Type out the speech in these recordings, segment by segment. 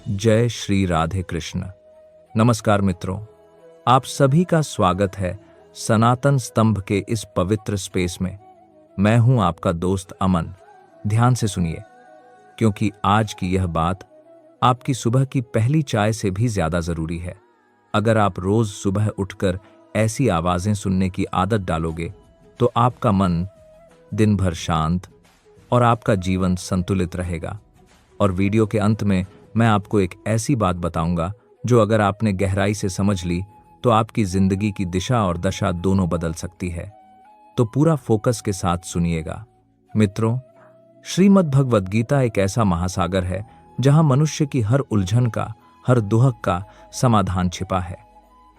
जय श्री राधे कृष्ण। नमस्कार मित्रों, आप सभी का स्वागत है सनातन स्तंभ के इस पवित्र स्पेस में। मैं हूं आपका दोस्त अमन। ध्यान से सुनिए, क्योंकि आज की यह बात आपकी सुबह की पहली चाय से भी ज्यादा जरूरी है। अगर आप रोज सुबह उठकर ऐसी आवाजें सुनने की आदत डालोगे तो आपका मन दिन भर शांत और आपका जीवन संतुलित रहेगा। और वीडियो के अंत में मैं आपको एक ऐसी बात बताऊंगा जो अगर आपने गहराई से समझ ली तो आपकी जिंदगी की दिशा और दशा दोनों बदल सकती है। तो पूरा फोकस के साथ सुनिएगा। मित्रों, श्रीमद् भगवद गीता एक ऐसा महासागर है जहां मनुष्य की हर उलझन का, हर दुहक का समाधान छिपा है।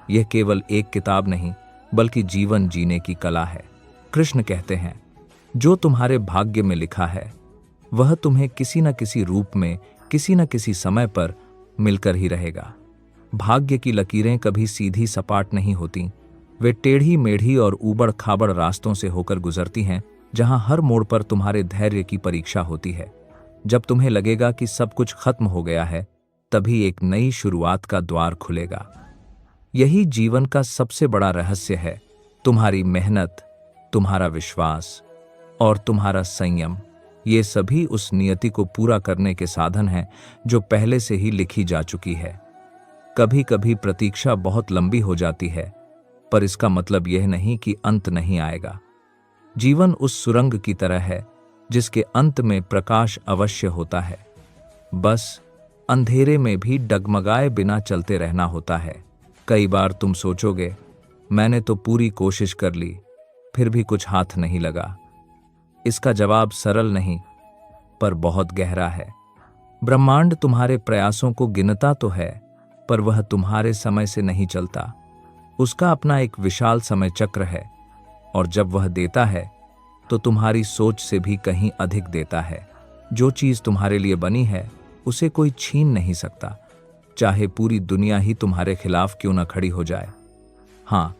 यह केवल एक किताब नहीं, बल्कि जीवन जीने की कला है। कृष्ण कहते हैं, जो तुम्हारे भाग्य में लिखा है वह तुम्हें किसी न किसी रूप में, किसी न किसी समय पर मिलकर ही रहेगा। भाग्य की लकीरें कभी सीधी सपाट नहीं होती। वे टेढ़ी मेढ़ी और ऊबड़ खाबड़ रास्तों से होकर गुजरती हैं, जहां हर मोड़ पर तुम्हारे धैर्य की परीक्षा होती है। जब तुम्हें लगेगा कि सब कुछ खत्म हो गया है, तभी एक नई शुरुआत का द्वार खुलेगा। यही जीवन का सबसे बड़ा रहस्य है। तुम्हारी मेहनत, तुम्हारा विश्वास और तुम्हारा संयम, ये सभी उस नियति को पूरा करने के साधन हैं जो पहले से ही लिखी जा चुकी है। कभी कभी प्रतीक्षा बहुत लंबी हो जाती है, पर इसका मतलब यह नहीं कि अंत नहीं आएगा। जीवन उस सुरंग की तरह है जिसके अंत में प्रकाश अवश्य होता है। बस अंधेरे में भी डगमगाए बिना चलते रहना होता है। कई बार तुम सोचोगे, मैंने तो पूरी कोशिश कर ली, फिर भी कुछ हाथ नहीं लगा। इसका जवाब सरल नहीं, पर बहुत गहरा है। ब्रह्मांड तुम्हारे प्रयासों को गिनता तो है, पर वह तुम्हारे समय से नहीं चलता। उसका अपना एक विशाल समय चक्र है, और जब वह देता है तो तुम्हारी सोच से भी कहीं अधिक देता है। जो चीज तुम्हारे लिए बनी है उसे कोई छीन नहीं सकता, चाहे पूरी दुनिया ही तुम्हारे खिलाफ क्यों न खड़ी हो जाए। हाँ,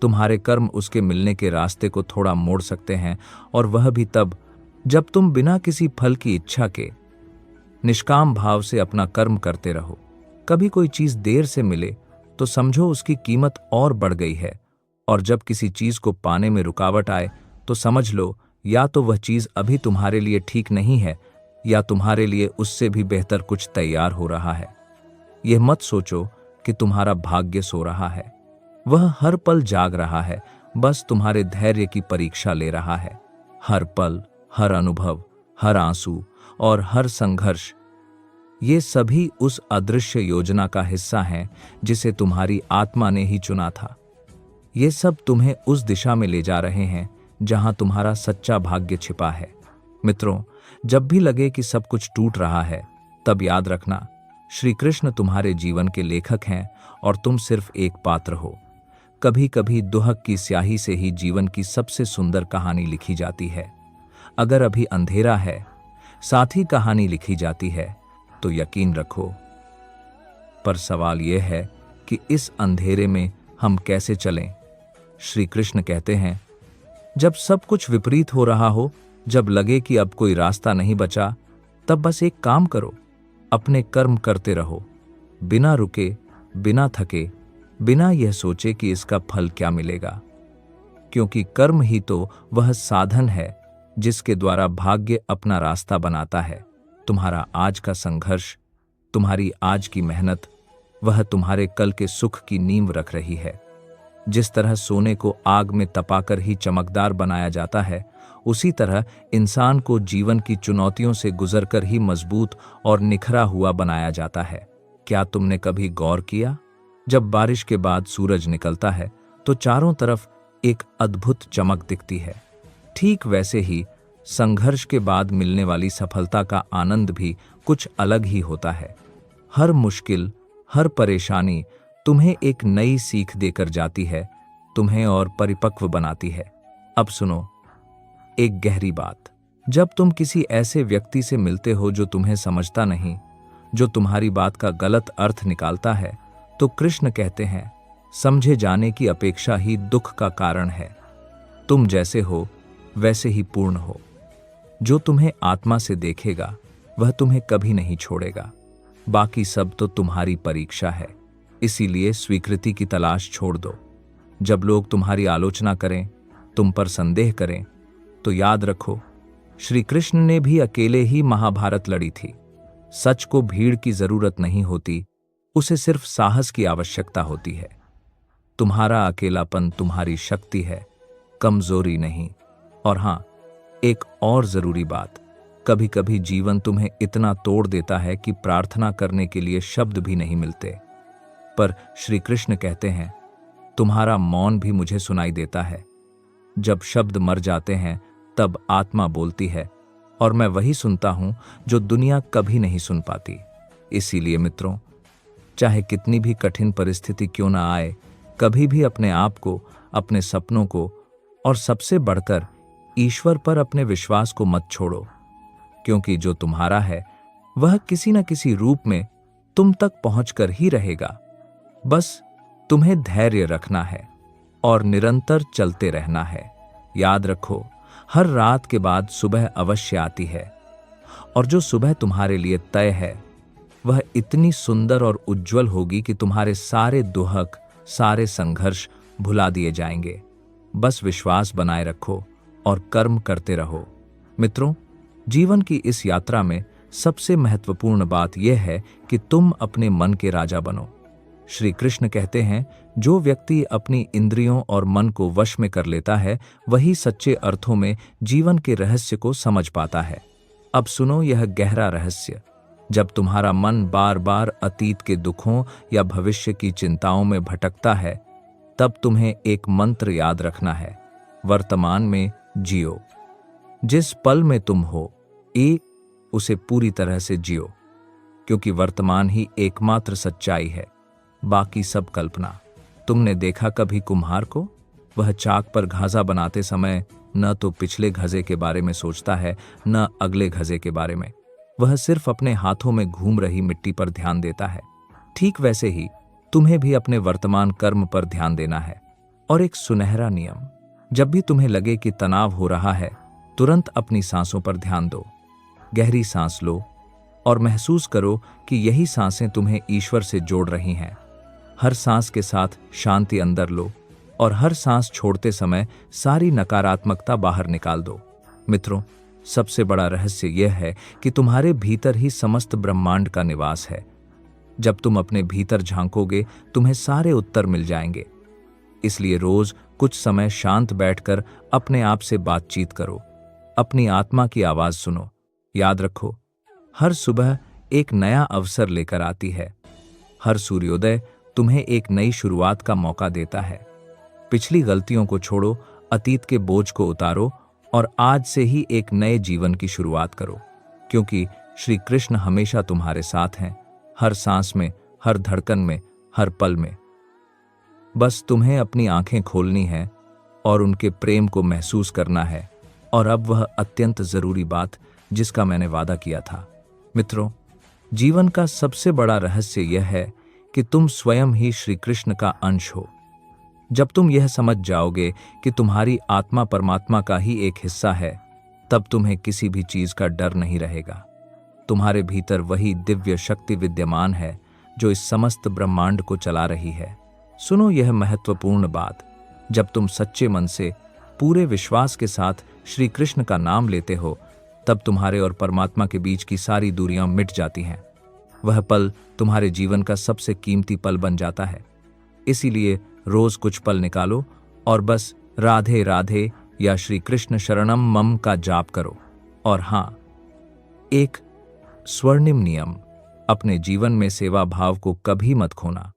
तुम्हारे कर्म उसके मिलने के रास्ते को थोड़ा मोड़ सकते हैं, और वह भी तब जब तुम बिना किसी फल की इच्छा के निष्काम भाव से अपना कर्म करते रहो। कभी कोई चीज देर से मिले तो समझो उसकी कीमत और बढ़ गई है, और जब किसी चीज को पाने में रुकावट आए तो समझ लो या तो वह चीज अभी तुम्हारे लिए ठीक नहीं है, या तुम्हारे लिए उससे भी बेहतर कुछ तैयार हो रहा है। यह मत सोचो कि तुम्हारा भाग्य सो रहा है। वह हर पल जाग रहा है, बस तुम्हारे धैर्य की परीक्षा ले रहा है। हर पल, हर अनुभव, हर आंसू और हर संघर्ष, ये सभी उस अदृश्य योजना का हिस्सा हैं जिसे तुम्हारी आत्मा ने ही चुना था। ये सब तुम्हें उस दिशा में ले जा रहे हैं जहां तुम्हारा सच्चा भाग्य छिपा है। मित्रों, जब भी लगे कि सब कुछ टूट रहा है, तब याद रखना, श्री कृष्ण तुम्हारे जीवन के लेखक हैं और तुम सिर्फ एक पात्र हो। कभी कभी दुहक की स्याही से ही जीवन की सबसे सुंदर कहानी लिखी जाती है। अगर अभी अंधेरा है, साथ ही कहानी लिखी जाती है, तो यकीन रखो। पर सवाल यह है कि इस अंधेरे में हम कैसे चलें। श्री कृष्ण कहते हैं, जब सब कुछ विपरीत हो रहा हो, जब लगे कि अब कोई रास्ता नहीं बचा, तब बस एक काम करो, अपने कर्म करते रहो, बिना रुके, बिना थके, बिना यह सोचे कि इसका फल क्या मिलेगा। क्योंकि कर्म ही तो वह साधन है जिसके द्वारा भाग्य अपना रास्ता बनाता है। तुम्हारा आज का संघर्ष, तुम्हारी आज की मेहनत, वह तुम्हारे कल के सुख की नींव रख रही है। जिस तरह सोने को आग में तपाकर ही चमकदार बनाया जाता है, उसी तरह इंसान को जीवन की चुनौतियों से गुजरकर ही मजबूत और निखरा हुआ बनाया जाता है। क्या तुमने कभी गौर किया, जब बारिश के बाद सूरज निकलता है तो चारों तरफ एक अद्भुत चमक दिखती है। ठीक वैसे ही संघर्ष के बाद मिलने वाली सफलता का आनंद भी कुछ अलग ही होता है। हर मुश्किल, हर परेशानी तुम्हें एक नई सीख देकर जाती है, तुम्हें और परिपक्व बनाती है। अब सुनो एक गहरी बात। जब तुम किसी ऐसे व्यक्ति से मिलते हो जो तुम्हें समझता नहीं, जो तुम्हारी बात का गलत अर्थ निकालता है, तो कृष्ण कहते हैं, समझे जाने की अपेक्षा ही दुख का कारण है। तुम जैसे हो वैसे ही पूर्ण हो। जो तुम्हें आत्मा से देखेगा वह तुम्हें कभी नहीं छोड़ेगा। बाकी सब तो तुम्हारी परीक्षा है, इसीलिए स्वीकृति की तलाश छोड़ दो। जब लोग तुम्हारी आलोचना करें, तुम पर संदेह करें, तो याद रखो, श्री कृष्ण ने भी अकेले ही महाभारत लड़ी थी। सच को भीड़ की जरूरत नहीं होती, उसे सिर्फ साहस की आवश्यकता होती है। तुम्हारा अकेलापन तुम्हारी शक्ति है, कमजोरी नहीं। और हां, एक और जरूरी बात, कभी कभी जीवन तुम्हें इतना तोड़ देता है कि प्रार्थना करने के लिए शब्द भी नहीं मिलते। पर श्री कृष्ण कहते हैं, तुम्हारा मौन भी मुझे सुनाई देता है। जब शब्द मर जाते हैं तब आत्मा बोलती है, और मैं वही सुनता हूं जो दुनिया कभी नहीं सुन पाती। इसीलिए मित्रों, चाहे कितनी भी कठिन परिस्थिति क्यों ना आए, कभी भी अपने आप को, अपने सपनों को और सबसे बढ़कर ईश्वर पर अपने विश्वास को मत छोड़ो, क्योंकि जो तुम्हारा है वह किसी न किसी रूप में तुम तक पहुंचकर ही रहेगा। बस तुम्हें धैर्य रखना है और निरंतर चलते रहना है। याद रखो, हर रात के बाद सुबह अवश्य आती है, और जो सुबह तुम्हारे लिए तय है वह इतनी सुंदर और उज्जवल होगी कि तुम्हारे सारे दुहक, सारे संघर्ष भुला दिए जाएंगे। बस विश्वास बनाए रखो और कर्म करते रहो। मित्रों, जीवन की इस यात्रा में सबसे महत्वपूर्ण बात यह है कि तुम अपने मन के राजा बनो। श्री कृष्ण कहते हैं, जो व्यक्ति अपनी इंद्रियों और मन को वश में कर लेता है, वही सच्चे अर्थों में जीवन के रहस्य को समझ पाता है। अब सुनो यह गहरा रहस्य। जब तुम्हारा मन बार बार अतीत के दुखों या भविष्य की चिंताओं में भटकता है, तब तुम्हें एक मंत्र याद रखना है, वर्तमान में जियो। जिस पल में तुम हो, उसे पूरी तरह से जियो, क्योंकि वर्तमान ही एकमात्र सच्चाई है, बाकी सब कल्पना। तुमने देखा कभी कुम्हार को? वह चाक पर घाजा बनाते समय न तो पिछले घजे के बारे में सोचता है, न अगले घजे के बारे में। वह सिर्फ अपने हाथों में घूम रही मिट्टी पर ध्यान देता है। ठीक वैसे ही तुम्हें भी अपने वर्तमान कर्म पर ध्यान देना है। और एक सुनहरा नियम, जब भी तुम्हें लगे कि तनाव हो रहा है, तुरंत अपनी सांसों पर ध्यान दो। गहरी सांस लो और महसूस करो कि यही सांसें तुम्हें ईश्वर से जोड़ रही हैं। हर सांस के साथ शांति अंदर लो, और हर सांस छोड़ते समय सारी नकारात्मकता बाहर निकाल दो। मित्रों, सबसे बड़ा रहस्य यह है कि तुम्हारे भीतर ही समस्त ब्रह्मांड का निवास है। जब तुम अपने भीतर झांकोगे, तुम्हें सारे उत्तर मिल जाएंगे। इसलिए रोज कुछ समय शांत बैठकर अपने आप से बातचीत करो, अपनी आत्मा की आवाज सुनो। याद रखो, हर सुबह एक नया अवसर लेकर आती है। हर सूर्योदय तुम्हें एक नई शुरुआत का मौका देता है। पिछली गलतियों को छोड़ो, अतीत के बोझ को उतारो और आज से ही एक नए जीवन की शुरुआत करो, क्योंकि श्री कृष्ण हमेशा तुम्हारे साथ हैं, हर सांस में, हर धड़कन में, हर पल में। बस तुम्हें अपनी आंखें खोलनी है और उनके प्रेम को महसूस करना है। और अब वह अत्यंत जरूरी बात जिसका मैंने वादा किया था। मित्रों, जीवन का सबसे बड़ा रहस्य यह है कि तुम स्वयं ही श्री कृष्ण का अंश हो। जब तुम यह समझ जाओगे कि तुम्हारी आत्मा परमात्मा का ही एक हिस्सा है, तब तुम्हें किसी भी चीज का डर नहीं रहेगा। तुम्हारे भीतर वही दिव्य शक्ति विद्यमान है जो इस समस्त ब्रह्मांड को चला रही है। सुनो यह महत्वपूर्ण बात, जब तुम सच्चे मन से, पूरे विश्वास के साथ श्री कृष्ण का नाम लेते हो, तब तुम्हारे और परमात्मा के बीच की सारी दूरियां मिट जाती हैं। वह पल तुम्हारे जीवन का सबसे कीमती पल बन जाता है। इसीलिए रोज कुछ पल निकालो और बस राधे राधे या श्री कृष्ण शरणम मम का जाप करो। और हां, एक स्वर्णिम नियम, अपने जीवन में सेवा भाव को कभी मत खोना।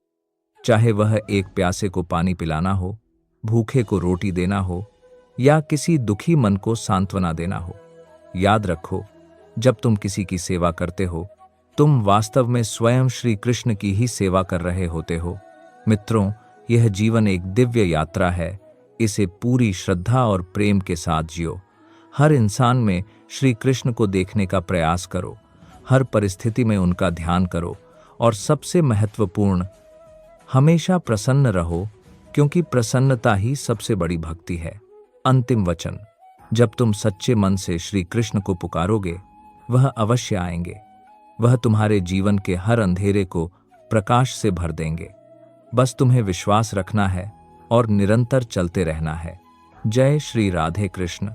चाहे वह एक प्यासे को पानी पिलाना हो, भूखे को रोटी देना हो या किसी दुखी मन को सांत्वना देना हो। याद रखो, जब तुम किसी की सेवा करते हो, तुम वास्तव में स्वयं श्री कृष्ण की ही सेवा कर रहे होते हो। मित्रों, यह जीवन एक दिव्य यात्रा है। इसे पूरी श्रद्धा और प्रेम के साथ जियो। हर इंसान में श्री कृष्ण को देखने का प्रयास करो, हर परिस्थिति में उनका ध्यान करो, और सबसे महत्वपूर्ण, हमेशा प्रसन्न रहो, क्योंकि प्रसन्नता ही सबसे बड़ी भक्ति है। अंतिम वचन, जब तुम सच्चे मन से श्री कृष्ण को पुकारोगे, वह अवश्य आएंगे। वह तुम्हारे जीवन के हर अंधेरे को प्रकाश से भर देंगे। बस तुम्हें विश्वास रखना है और निरंतर चलते रहना है। जय श्री राधे कृष्ण।